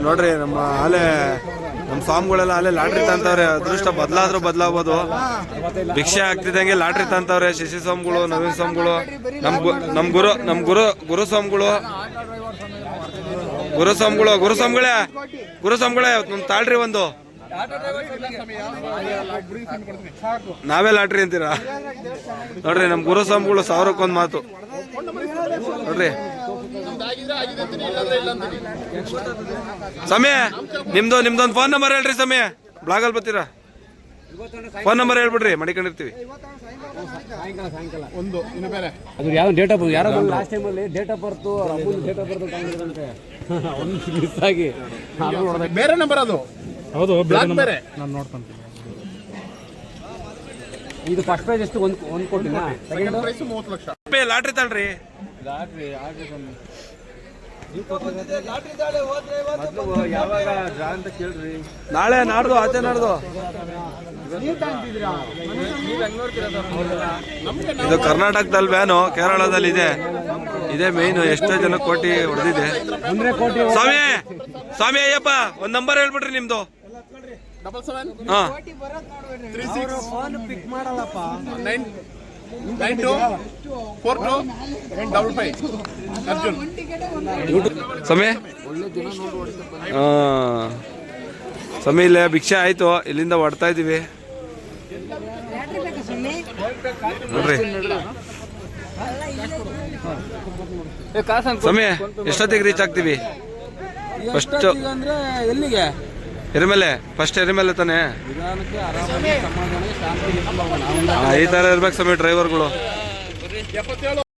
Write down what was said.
ನೋಡ್ರಿ ನಮ್ಮ ಸ್ವಾಮಿಗಳೆಲ್ಲ ಅಲ್ಲೇ ಲಾಟ್ರಿ ತಂತವ್ರೆ. ಅದೃಷ್ಟ ಬದಲಾದ್ರೂ ಬದಲಾಗ್ಬೋದು. ಭಿಕ್ಷೆ ಆಗ್ತಿದ್ದಂಗೆ ಲಾಟ್ರಿ ತಂತವ್ರೆ. ಶಶಿ ಸ್ವಾಮಿಗಳು, ನವೀನ್ ಸ್ವಾಮಿಗಳು, ನಮ್ ಗುರು ಸ್ವಾಮಿಗಳು, ಗುರು ಸ್ವಾಮಿಗಳೇ ನಮ್ ತಾಳ್ರಿ ಒಂದು. ನಾವೇ ಲಾಟ್ರಿ ಅಂತೀರಾ? ನೋಡ್ರಿ ನಮ್ ಗುರು ಸ್ವಾಮಿಗಳು 1000ಕ್ಕೊಂದು ಮಾತು ನೋಡ್ರಿ. ಸಮಯ ನಿಮ್ದೊಂದು ಫೋನ್ ನಂಬರ್ ಹೇಳ್ರಿ. ಸಮಯ ಬ್ಲಾಗಲ್ಲಿ ಬರ್ತೀರಾ? ಫೋನ್ ನಂಬರ್ ಹೇಳ್ಬಿಡ್ರಿ, ಮಡಿಕೊಂಡಿರ್ತೀವಿ. ಅದು ಯಾವ ಡೇಟ್ ಆಫ್ ಯಾರೋ ಲಾಸ್ಟ್ ಟೈಮಲ್ಲಿ date of birth date of birth ತಗೊಂಡಿದ್ರಂತೆ. ಒಂದು ಮಿಸ್ ಆಗಿ ಬೇರೆ ನಂಬರ್ ಅದು. ಹೌದು ಬೇರೆ ನಾನು ನೋಡ್ತೀನಿ. ಇದು ಫಸ್ಟ್ ಪ್ರೈಸ್ ಎಷ್ಟು? ಒಂದು ಕೋಟಿನಾ? Second prize 30 lakh. ಲಾಟ್ರಿ ತಳ್ರಿ. ಯಾವಾಗ ಅಂತ ಕೇಳ್ರಿ. ನಾಳೆ ನಾಡ್ದು ಆಚೆ ನಾಡ್ದು. ಇದು ಕರ್ನಾಟಕದಲ್ಲಿ ಬ್ಯಾನು, ಕೇರಳದಲ್ಲಿ ಇದೇ ಮೇಯ್ನು. ಎಷ್ಟೋ ಜನ ಕೋಟಿ ಹೊಡೆದಿದೆ. ಸ್ವಾಮಿ ಅಯ್ಯಪ್ಪ ಒಂದ್ ನಂಬರ್ ಹೇಳ್ಬಿಡ್ರಿ ನಿಮ್ದು. 77 ಹಾ 36 92 42 55. ಅರ್ಜುನ್ ಸಮಯ ಇಲ್ಲೇ ಭಿಕ್ಷೆ ಆಯ್ತು. ಇಲ್ಲಿಂದ ಹೊಡ್ತಾ ಇದೀವಿ ನೋಡ್ರಿ. ಸಮಯ ಎಷ್ಟೊತ್ತಿಗೆ ರೀಚ್ ಆಗ್ತೀವಿ? ಫಸ್ಟ್ ಎಲ್ಲಿಗೆ? ಎರಿಮೇಲೆ. ಫಸ್ಟ್ ಎರಿಮೇಲೆ ತಾನೆ. ಈ ತರ ಇರ್ಬೇಕು ಸಮಯ ಡ್ರೈವರ್ಗಳು.